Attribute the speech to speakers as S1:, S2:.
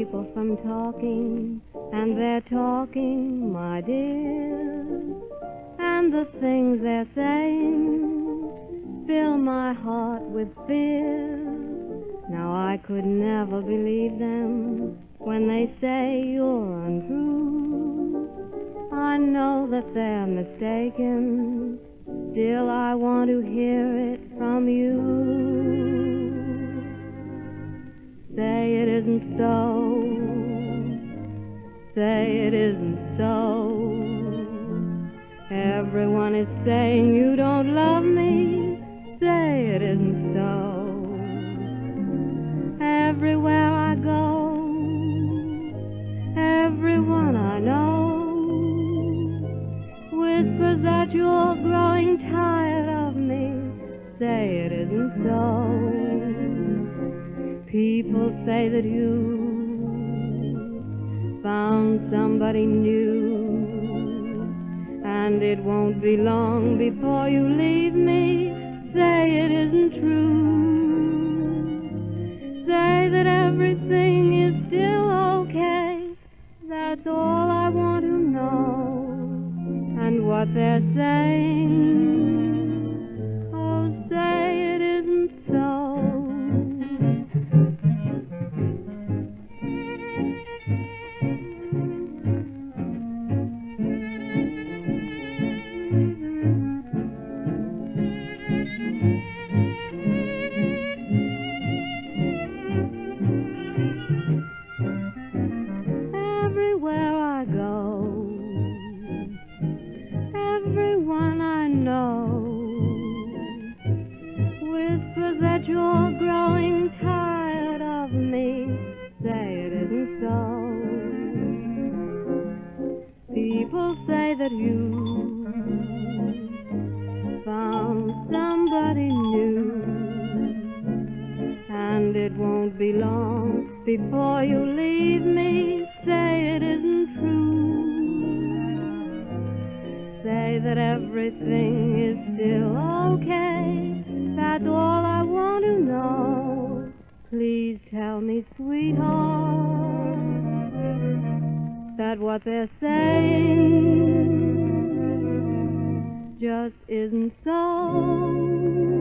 S1: people from talking, and they're talking, my dear, and the things they're saying fill my heart with fear. Now I could never believe them when they say you're untrue. I know that they're mistaken, still I want to hear it from you. Say it isn't so, say it isn't so. Everyone is saying you don't love me, say it isn't so. Everywhere I go, everyone I know whispers that you're growing tired of me, say it isn't so. People say that you found somebody new, and it won't be long before you leave me, say it isn't true. Say that everything is still okay, that's all I want to know. And what they're saying, oh, say it isn't so. Everywhere I go, everyone I know whispers that you're growing tired of me, say it isn't so. People say that you found somebody new, and it won't be long before you leave me, say it isn't true. Say that everything is still okay, that's all I want to know. Please tell me, sweetheart, that what they're saying just isn't so.